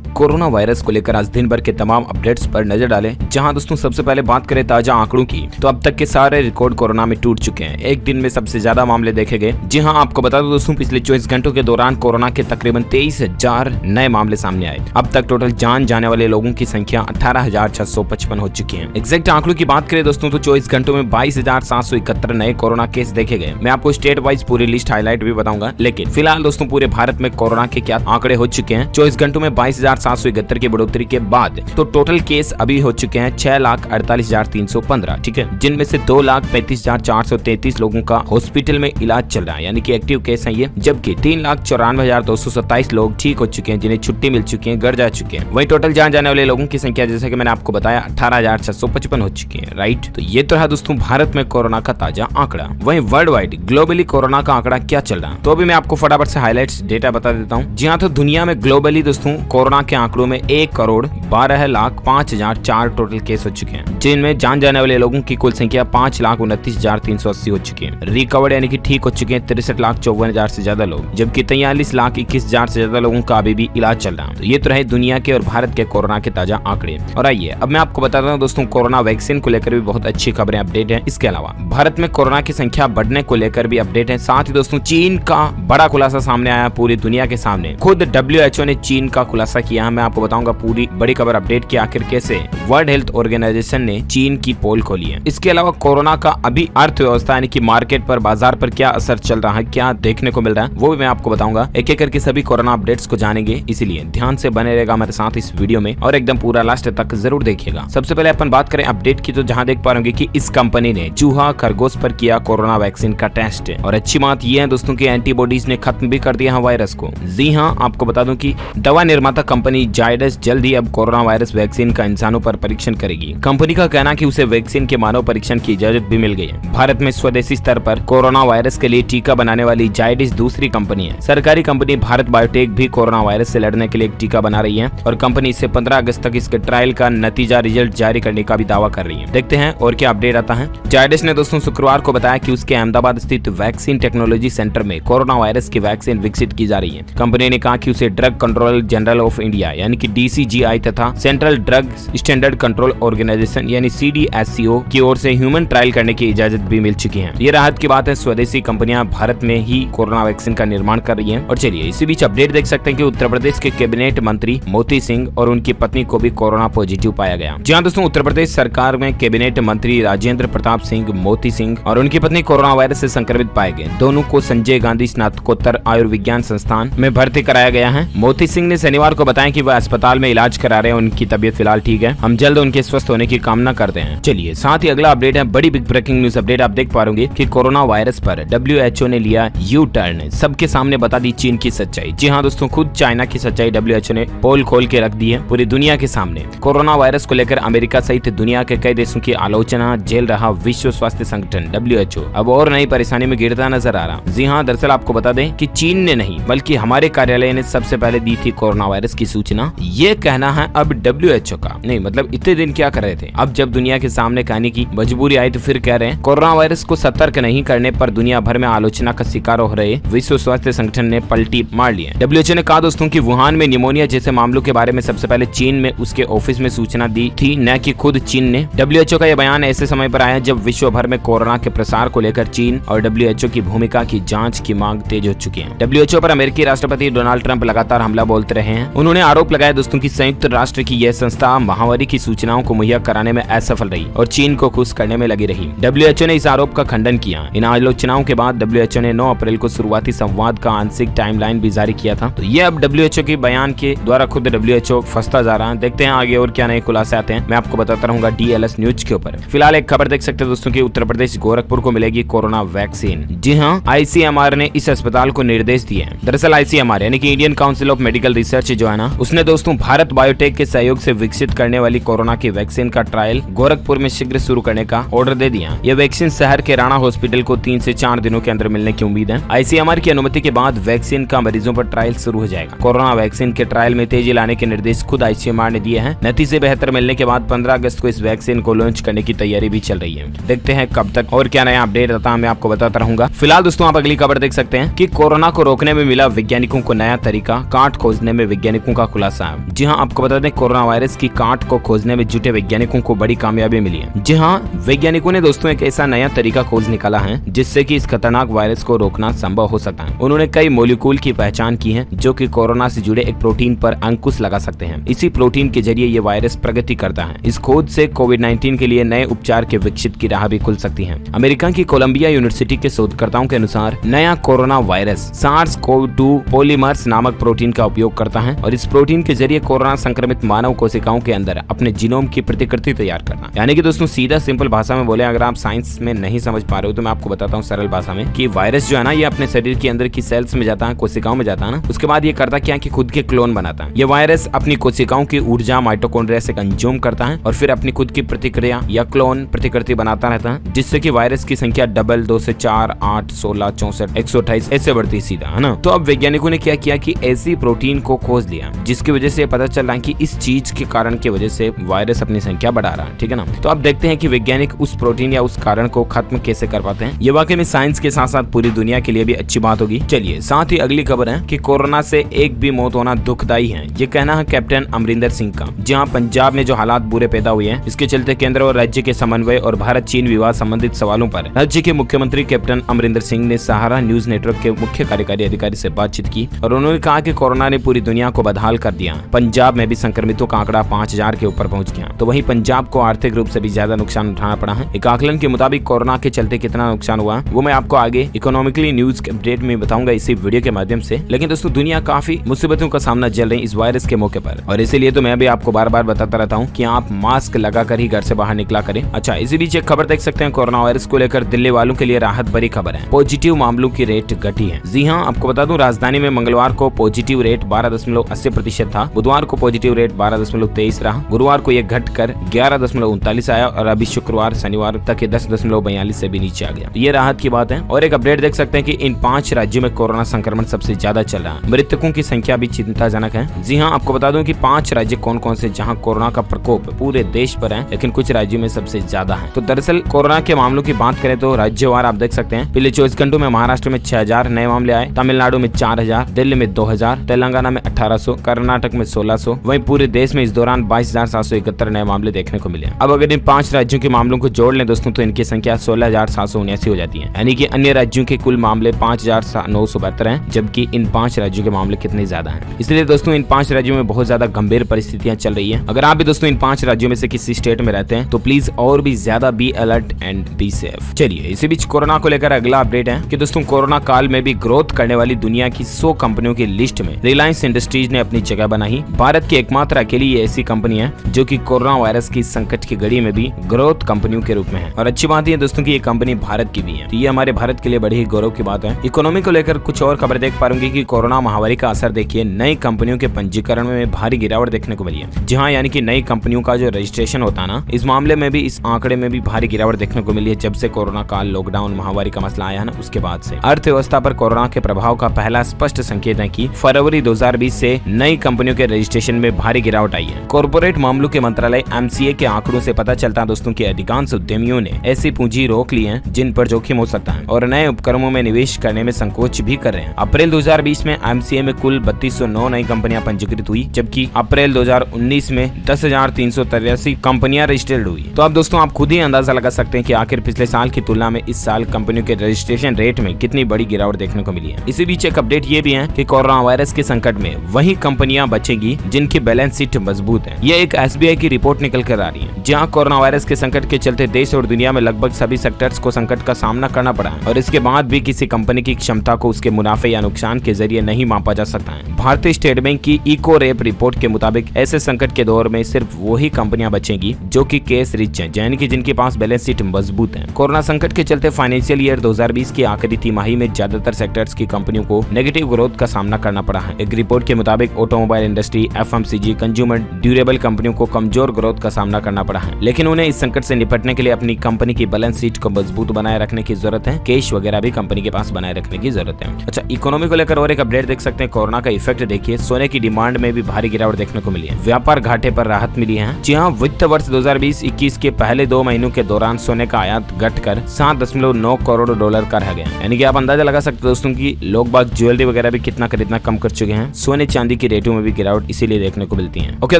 Corona virus को लेकर आज दिन भर के तमाम अपडेट्स पर नजर डालें। जहां दोस्तों सबसे पहले बात करें ताजा आंकड़ों की, तो अब तक के सारे रिकॉर्ड कोरोना में टूट चुके हैं। एक दिन में सबसे ज्यादा मामले देखे गए। जी हां, आपको बता दूं दोस्तों, पिछले 24 घंटों के दौरान कोरोना के तकरीबन 23,000 नए मामले सामने आए। अब तक टोटल जान जाने वाले लोगों की संख्या 18,655 हो चुकी है। एग्जैक्ट आंकड़ों की बात करें दोस्तों, तो 24 घंटों में 22,771 नए कोरोना केस देखे गए। मैं आपको स्टेट वाइज पूरी लिस्ट हाईलाइट भी बताऊंगा, लेकिन फिलहाल दोस्तों पूरे भारत में कोरोना के क्या आंकड़े हो चुके हैं। 24 घंटों में 22,771 की बढ़ोतरी के बाद तो टोटल केस अभी हो चुके हैं 6,48,315, ठीक है, जिनमें से 2,35,433 लोगों का हॉस्पिटल में इलाज चल रहा है, यानी कि एक्टिव केस है ये। जबकि 3,94,227 लोग ठीक हो चुके हैं, जिन्हें छुट्टी मिल चुकी है, घर जा चुके हैं। वहीं टोटल जान जाने वाले लोगों की संख्या जैसे कि मैंने आपको बताया 18,655 हो चुकी है, राइट। तो ये तो रहा दोस्तों भारत में कोरोना का ताजा आंकड़ा। वहीं वर्ल्ड वाइड ग्लोबली कोरोना का आंकड़ा क्या चल रहा है, तो अभी मैं आपको फटाफट से हाईलाइट्स डेटा बता देता हूँ। जी हाँ, तो दुनिया में ग्लोबली दोस्तों कोरोना के आंकड़ों में 1,12,05,004 टोटल केस हो चुके हैं, जिनमें जान जाने वाले लोगों की कुल संख्या 5,29,380 हो चुकी है। रिकवर्ड यानी कि ठीक हो चुके हैं 63,54,000 से ज्यादा लोग, जबकि 43,21,000 से ज्यादा लोगों का अभी भी इलाज चल रहा है। तो ये तो रहे दुनिया के और भारत के कोरोना के ताजा आंकड़े। और आइए अब मैं आपको बताता हूँ दोस्तों, कोरोना वैक्सीन को लेकर भी बहुत अच्छी खबरें अपडेट है। इसके अलावा भारत में कोरोना की संख्या बढ़ने को लेकर भी अपडेट है। साथ ही दोस्तों चीन का बड़ा खुलासा सामने आया पूरी दुनिया के सामने। खुद WHO ने चीन का खुलासा किया है। मैं आपको बताऊंगा पूरी बड़ी खबर अपडेट की आखिर कैसे वर्ल्ड हेल्थ ऑर्गेनाइजेशन ने चीन की पोल खोली है। इसके अलावा कोरोना का अभी अर्थव्यवस्था यानी कि मार्केट पर, बाजार पर क्या असर चल रहा है, क्या देखने को मिल रहा है, वो भी मैं आपको बताऊंगा। एक एक करके सभी कोरोना अपडेट्स को जानेंगे, इसीलिए ध्यान से बने रहेगा हमारे साथ इस वीडियो में और एकदम पूरा लास्ट तक जरूर देखिएगा। सबसे पहले अपन बात करें अपडेट की, तो जहां देख पा रहे कि इस कंपनी ने चूहा खरगोश पर किया कोरोना वैक्सीन का टेस्ट। और अच्छी बात यह है दोस्तों की एंटीबॉडीज ने खत्म भी कर दिया है वायरस को। जी हाँ, आपको बता दूं कि दवा निर्माता कंपनी जायडस जल्द ही अब कोरोना वायरस वैक्सीन का इंसानों पर परीक्षण करेगी। कंपनी का कहना कि उसे वैक्सीन के मानव परीक्षण की इजाजत भी मिल गई है। भारत में स्वदेशी स्तर पर कोरोना वायरस के लिए टीका बनाने वाली जायडस दूसरी कंपनी है। सरकारी कंपनी भारत बायोटेक भी कोरोना वायरस से लड़ने के लिए एक टीका बना रही है और कंपनी इससे 15 अगस्त तक इसके ट्रायल का नतीजा रिजल्ट जारी करने का भी दावा कर रही है। देखते हैं और क्या अपडेट आता है। जायडस ने दोस्तों शुक्रवार को बताया कि उसके अहमदाबाद स्थित वैक्सीन टेक्नोलॉजी सेंटर में कोरोना वायरस की वैक्सीन विकसित की जा रही है। कंपनी ने कहा कि उसे drug control general of India यानी कि DCGI तथा central drug standard control organisation यानी CDSCO की ओर से ह्यूमन ट्रायल करने की इजाजत भी मिल चुकी है। ये राहत की बात है, स्वदेशी कंपनियां भारत में ही कोरोना वैक्सीन का निर्माण कर रही है। और चलिए इसी बीच अपडेट देख सकते हैं कि उत्तर प्रदेश के कैबिनेट मंत्री मोती सिंह और उनकी पत्नी को भी कोरोना पॉजिटिव पाया गया। जी हाँ दोस्तों, उत्तर प्रदेश सरकार में कैबिनेट मंत्री राजेंद्र प्रताप सिंह मोती सिंह और उनकी पत्नी कोरोना वायरस से संक्रमित पाए गए। दोनों को संजय गांधी स्नातकोत्तर आयुर्विज्ञान संस्थान में भर्ती कराया गया है। मोती सिंह ने शनिवार को बताया कि वह अस्पताल में इलाज करा रहे हैं, उनकी तबीयत फिलहाल ठीक है, हम जल्द उनके स्वस्थ होने की कामना करते हैं। चलिए साथ ही अगला अपडेट है, बड़ी बिग ब्रेकिंग न्यूज अपडेट। आप देख पा रहे कि कोरोना वायरस पर WHO ने लिया यू टर्न, सबके सामने बता दी चीन की सच्चाई। जी हाँ दोस्तों, खुद चाइना की सच्चाई WHO ने पोल खोल के रख दी है पूरी दुनिया के सामने। कोरोना वायरस को लेकर अमेरिका सहित दुनिया के कई देशों की आलोचना झेल रहा विश्व स्वास्थ्य संगठन WHO अब और नई परेशानी में गिरता नजर आ रहा। जी हाँ, दरअसल आपको बता दें कि चीन ने नहीं बल्कि हमारे कार्यालय ने सबसे पहले दी थी कोरोना वायरस की सूचना। ये कहना है अब WHO का। नहीं मतलब इतने दिन क्या कर रहे थे, अब जब दुनिया के सामने कहने की मजबूरी आई तो फिर कह रहे हैं। कोरोना वायरस को सतर्क नहीं करने पर दुनिया भर में आलोचना का शिकार हो रहे विश्व स्वास्थ्य संगठन ने पलटी मार ली है। WHO ने कहा दोस्तों कि वुहान में निमोनिया जैसे मामलों के बारे में सबसे पहले चीन में उसके ऑफिस में सूचना दी थी, न कि खुद चीन ने। WHO का यह बयान ऐसे समय पर आया जब विश्व भर में कोरोना के प्रसार को लेकर चीन और WHO की भूमिका की जांच की मांग तेज हो चुकी है। WHO पर अमेरिकी राष्ट्रपति डोनाल्ड ट्रंप लगातार हमला बोलते रहे हैं। उन्होंने आरोप लगाया दोस्तों कि संयुक्त राष्ट्र की यह संस्था महामारी की सूचनाओं को मुहैया कराने में असफल रही और चीन को खुश करने में लगी रही। WHO ने इस आरोप का खंडन किया। इन आलोचनाओं के बाद WHO ने 9 अप्रैल को शुरुआती संवाद का आंशिक टाइमलाइन भी जारी किया था। तो ये अब WHO के बयान के द्वारा खुद WHO फंसता जा रहा है। देखते हैं आगे और क्या नए खुलासे आते हैं, मैं आपको बताता रहूंगा DLS न्यूज के ऊपर। फिलहाल एक खबर देख सकते हैं दोस्तों की उत्तर प्रदेश गोरखपुर को मिलेगी कोरोना वैक्सीन। जी हाँ, ICMR ने इस अस्पताल को निर्देश दिए हैं। दरअसल ICMR यानी कि Indian council of medical research जो है ना, उसने दोस्तों भारत बायोटेक के सहयोग से विकसित करने वाली कोरोना की वैक्सीन का ट्रायल गोरखपुर में शीघ्र शुरू करने का ऑर्डर दे दिया। यह वैक्सीन शहर के राणा हॉस्पिटल को 3 से 4 दिनों के अंदर मिलने की उम्मीद है। ICMR की अनुमति के बाद वैक्सीन का मरीजों पर ट्रायल शुरू हो जाएगा। कोरोना वैक्सीन के ट्रायल में तेजी लाने के निर्देश खुद ICMR ने दिए हैं। नतीजे बेहतर मिलने के बाद 15 अगस्त को इस वैक्सीन को लॉन्च करने की तैयारी भी चल रही है। देखते हैं कब तक और क्या नया अपडेट आता है, मैं आपको बताता रहूंगा। फिलहाल दोस्तों आप अगली खबर देख सकते हैं कि कोरोना को रोकने में मिला वैज्ञानिकों को नया तरीका, कांट खोजने में वैज्ञानिकों का खुलासा है। जी हाँ, आपको बता दें कोरोना वायरस की काट को खोजने में जुटे वैज्ञानिकों को बड़ी कामयाबी मिली है। जी हाँ, वैज्ञानिकों ने दोस्तों एक ऐसा नया तरीका खोज निकाला है जिससे कि इस खतरनाक वायरस को रोकना संभव हो सकता है। उन्होंने कई मॉलिक्यूल की पहचान की है जो कि कोरोना से जुड़े एक प्रोटीन पर अंकुश लगा सकते हैं। इसी प्रोटीन के जरिए ये वायरस प्रगति करता है। इस खोज से कोविड-19 के लिए नए उपचार के विकसित की राह भी खुल सकती है। अमेरिका की कोलंबिया यूनिवर्सिटी के शोधकर्ताओं के अनुसार नया कोरोना वायरस SARS-CoV-2 पॉलीमर्स नामक प्रोटीन का उपयोग करता है और इस प्रोटीन के जरिए कोरोना संक्रमित मानव कोशिकाओं के अंदर अपने जीनोम की प्रतिकृति तैयार करना। यानी कि दोस्तों सीधा सिंपल भाषा में बोले, अगर आप साइंस में नहीं समझ पा रहे हो तो मैं आपको बताता हूँ सरल भाषा में कि वायरस जो है ना, ये अपने शरीर के अंदर की सेल्स में जाता है, कोशिकाओं में जाता है ना। उसके बाद ये करता क्या कि खुद के क्लोन बनाता है। ये वायरस अपनी कोशिकाओं की ऊर्जा माइटोकॉन्ड्रिया से कंज्यूम करता है और फिर अपनी खुद की प्रतिक्रिया या क्लोन प्रतिकृति बनाता रहता है, जिससे कि वायरस की संख्या डबल 2 से 4, 8, 16, 64, 128 ऐसे बढ़ती सीधा, है ना। तो अब वैज्ञानिकों ने क्या किया कि ऐसी प्रोटीन को खोज लिया जिसकी वजह से पता चल रहा है कि इस चीज के कारण की वजह से वायरस अपनी संख्या बढ़ा रहा है, ठीक है ना। तो अब देखते हैं कि वैज्ञानिक उस प्रोटीन या उस कारण को खत्म कैसे कर पाते हैं। ये वाकई में साइंस के साथ साथ पूरी दुनिया के लिए भी अच्छी बात होगी। चलिए साथ ही अगली खबर है कि कोरोना से एक भी मौत होना दुखदाई है, ये कहना है कैप्टन अमरिंदर सिंह का। जहां पंजाब में जो हालात बुरे पैदा हुए हैं, इसके चलते केंद्र और राज्य के समन्वय और भारत चीन विवाद संबंधित सवालों पर राज्य के मुख्यमंत्री कैप्टन अमरिंदर सिंह ने सहारा न्यूज नेटवर्क के मुख्य कार्यकारी अधिकारी से बातचीत की और उन्होंने कहा कि कोरोना ने पूरी दुनिया को बदहाल कर दिया। पंजाब में भी संक्रमितों का आंकड़ा 5000 के ऊपर पहुंच गया। तो वहीं पंजाब को आर्थिक रूप से भी ज्यादा नुकसान उठाना पड़ा है। एक आकलन के मुताबिक कोरोना के चलते कितना नुकसान हुआ वो मैं आपको आगे इकोनॉमिकली न्यूज के अपडेट में बताऊंगा इसी वीडियो के माध्यम से। लेकिन दोस्तों दुनिया काफी मुसीबतों का सामना झेल रही इस वायरस के मौके पर, और इसीलिए तो मैं भी आपको बार बार बताता रहता हूँ कि आप मास्क लगाकर ही घर से बाहर निकला करें। अच्छा, इसी बीच एक खबर देख सकते हैं कोरोना वायरस को लेकर दिल्ली वालों के लिए राहत भरी खबर है। पॉजिटिव मामलों की रेट घटी है। जी हाँ, आपको बता दूं राजधानी में मंगलवार को पॉजिटिव रेट 12.80% था, बुधवार को पॉजिटिव रेट 12.23 रहा, गुरुवार को यह घटकर 11.39 आया और अभी शुक्रवार शनिवार तक 10.42 से भी नीचे आ गया। ये राहत की बात है। और एक अपडेट देख सकते हैं कि इन 5 राज्यों में कोरोना संक्रमण सबसे ज्यादा चल रहा है। मृतकों की संख्या भी चिंताजनक है। जी हाँ, आपको बता दूं कि 5 राज्य कौन कौन से जहां कोरोना का प्रकोप पूरे देश पर है, लेकिन कुछ राज्यों में सबसे ज्यादा है। तो दरअसल कोरोना के मामलों की बात करें तो राज्यवार आप देख सकते हैं। पिछले 24 घंटों में महाराष्ट्र में 6000 नए मामले आए, तमिलनाडु में 4000, दिल्ली में 2000, तेलंगाना में 1800, कर्नाटक में 1600, वहीं पूरे देश में इस दौरान 22,771 नए मामले देखने को मिले। अब अगर इन 5 राज्यों के मामलों को जोड़ लें दोस्तों तो इनकी संख्या 16,779 हो जाती है। यानी कि अन्य राज्यों के कुल मामले 5,972 हैं, जबकि इन 5 राज्यों के मामले कितने ज्यादा हैं। इसलिए दोस्तों इन 5 राज्यों में बहुत ज्यादा गंभीर परिस्थितियां चल रही है। अगर आप भी दोस्तों इन 5 राज्यों में से किसी स्टेट में रहते हैं तो प्लीज और भी ज्यादा be alert and be safe. चलिए इसी बीच कोरोना को लेकर अगला अपडेट है कि दोस्तों कोरोना काल में भी ग्रोथ करने वाली दुनिया की 100 कंपनियों की लिस्ट में रिलायंस इंडस्ट्रीज ने अपनी जगह बनाई। भारत की एकमात्र अकेली ये ऐसी कंपनी है जो कि कोरोना वायरस की संकट की घड़ी में भी ग्रोथ कंपनियों के रूप में है। और अच्छी बात है दोस्तों की ये कंपनी भारत की भी है, तो ये हमारे भारत के लिए बड़ी ही गौरव की बात है। इकोनॉमी को लेकर कुछ और खबर देख पाएंगे कि कोरोना महामारी का असर देखिए नई कंपनियों के पंजीकरण में भारी गिरावट देखने को मिली है। जी हाँ, यानी कि नई कंपनियों का जो रजिस्ट्रेशन होता है ना, इस मामले में भी इस आंकड़े में भी भारी गिरावट देखने को मिली है। जब से कोरोना काल लॉकडाउन महामारी का मसला आया है ना, उसके बाद से अर्थव्यवस्था पर कोरोना के प्रभाव का पहला स्पष्ट संकेत है कि फरवरी 2020 से नई कंपनियों के रजिस्ट्रेशन में भारी गिरावट आई है। कॉर्पोरेट मामलों के मंत्रालय MCA के आंकड़ों से पता चलता है दोस्तों कि अधिकांश उद्यमियों ने ऐसी पूंजी रोक ली है जिन पर जोखिम हो सकता है और नए उपक्रमों में निवेश करने में संकोच भी कर रहे हैं। अप्रैल 2020 में MCA में कुल 3209 नई कंपनियां पंजीकृत हुई, जबकि अप्रैल 2019 में 10,383 कंपनियां रजिस्टर्ड हुई। तो अब दोस्तों आप खुद ही अंदाजा लगा सकते हैं कि आखिर पिछले साल की तुलना में इस साल कंपनियों के रजिस्ट्रेशन रेट में कितनी बड़ी गिरावट देखने को मिली है। इसी बीच एक अपडेट ये भी है कि कोरोना वायरस के संकट में वही कंपनियां बचेंगी जिनकी बैलेंस शीट मजबूत है। ये एक SBI की रिपोर्ट निकल कर आ रही है, जहां कोरोना वायरस के संकट के चलते देश और दुनिया में लगभग सभी सेक्टर्स को संकट का सामना करना पड़ा है और इसके बाद भी किसी कंपनी की क्षमता को उसके मुनाफे या नुकसान के जरिए नहीं मापा जा सकता है। भारतीय स्टेट बैंक की इको रेप रिपोर्ट के मुताबिक ऐसे संकट के दौर में सिर्फ वही कंपनियां बचेंगी जो कि केस रिच हैं, यानी कि जिनके पास बैलेंस शीट मजबूत है। कोरोना संकट के चलते फाइनेंशियल ईयर 2020 की आखिरी तिमाही में ज्यादातर सेक्टर्स की कंपनियों को नेगेटिव ग्रोथ का सामना करना पड़ा है। एक रिपोर्ट के मुताबिक automobile industry, FMCG, consumer durable कंपनियों को कमजोर ग्रोथ का सामना करना पड़ा है, लेकिन उन्हें इस संकट से निपटने के लिए अपनी कंपनी की बैलेंस शीट को मजबूत बनाए रखने की जरूरत है। कैश वगैरह भी कंपनी के पास बनाए रखने की जरूरत है। अच्छा, इकोनॉमी को लेकर और एक अपडेट देख सकते हैं। कोरोना का इफेक्ट देखिए सोने की डिमांड में भी भारी गिरावट देखने को मिली है। व्यापार घाटे पर राहत मिली है। जी हाँ, वित्त वर्ष 2020-21 के पहले 2 महीनों के दौरान सोने का आयात घटकर 7.9 करोड़ डॉलर का रह गया। यानी कि आप अंदाजा लगा सकते हैं दोस्तों कि लोग बाग ज्वेलरी वगैरह भी कितना खरीदना कम कर चुके हैं। सोने चांदी की रेटों में भी गिरावट इसीलिए देखने को मिलती है। ओके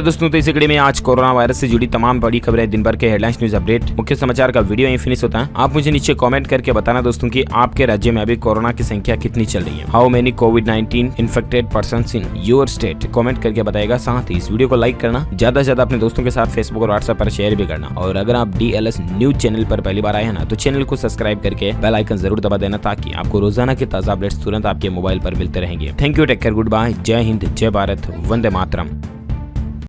दोस्तों, तो इसी कड़ी में आज कोरोना वायरस से जुड़ी तमाम बड़ी खबरें, दिन भर के हेडलाइंस, न्यूज अपडेट, मुख्य समाचार का वीडियो यहीं फिनिश होता है। आप मुझे नीचे कमेंट करके बताना दोस्तों कि आपके राज्य में अभी कोरोना की संख्या कितनी चल रही है। How many covid infected persons in your state, comment करके बताएगा। साथ ही इस वीडियो को लाइक करना, ज्यादा से ज्यादा अपने दोस्तों के साथ फेसबुक और व्हाट्सएप पर शेयर भी करना। और अगर आप DLS न्यूज चैनल पर पहली बार आए हैं ना, तो चैनल को सब्सक्राइब करके बेल आइकन जरूर दबा देना, ताकि आपको रोजाना के ताजा अपडेट्स तुरंत आपके मोबाइल पर मिलते रहेंगे। Thank you, take care, good bye, जय हिंद, जय भारत, वंदे मातरम।